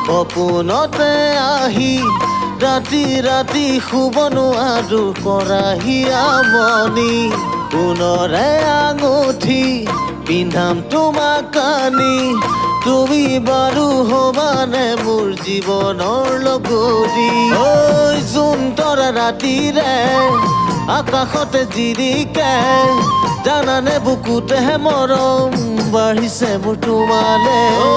সপোনতে আহি ৰাতি ৰাতি শুব নোৱাৰো কৰাহি আমনি সোণৰে আঙুঠি পিন্ধাম তোমাক কানি তুমি বাৰু হবানে মোৰ জীৱনৰ লগৰী ঐ জোন তৰা ৰাতিৰে আকাশতে জিৰিকে জানানে বুকুতে মৰম বাঢ়িছে মোৰ তোমালে ঐ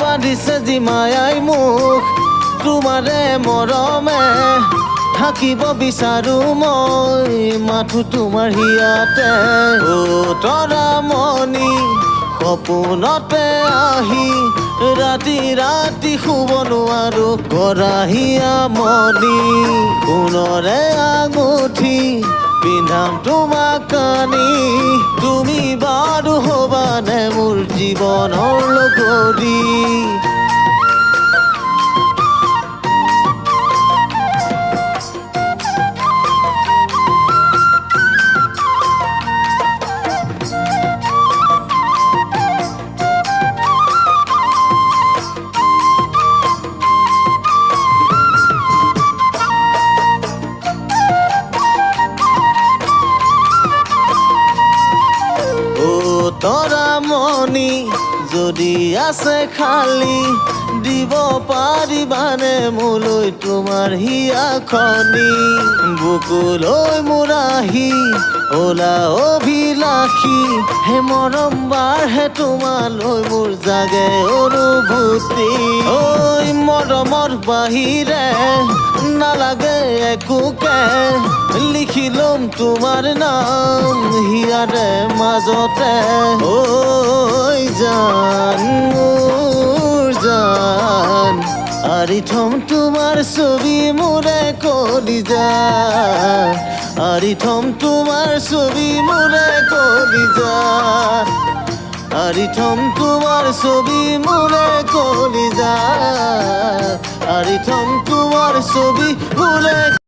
বান্ধিছে যি মায়াই মোক তোমাৰে মৰমে থাকিব বিচাৰো মই মাথো তোমাৰ হিয়াতে ও তৰা মনি সপোনতে আহি ৰাতি ৰাতি শুব নোৱাৰো কৰাহি আমনি সোণৰে আঙুঠি পিন্ধাম তোমাক কানি তুমি বাৰু হবানে মোৰ জীৱনৰ লগৰী তৰা মনি যদি আছে খালি দিব পাৰিবানে মোলৈ তোমাৰ হিয়াখনি বুকুলৈ মোৰ আহি ওলা অভিলাষী হে মৰম বাঢ়ে তোমালৈ মোৰ জাগে অনুভূতি ঐ মৰমৰ বাহিৰে নালাগে একোকে লিখি ল'ম তোমাৰ নাম হিয়াৰে মাজতে ঐ জান মোৰ জান আৰি থম তোমাৰ ছবি মোৰে কলিজা আৰি থম তোমাৰ ছবি মোৰে কলিজা আৰি থম তোমাৰ ছবি মোৰে কলিজা আৰি থম তোমাৰ ছবি মোৰে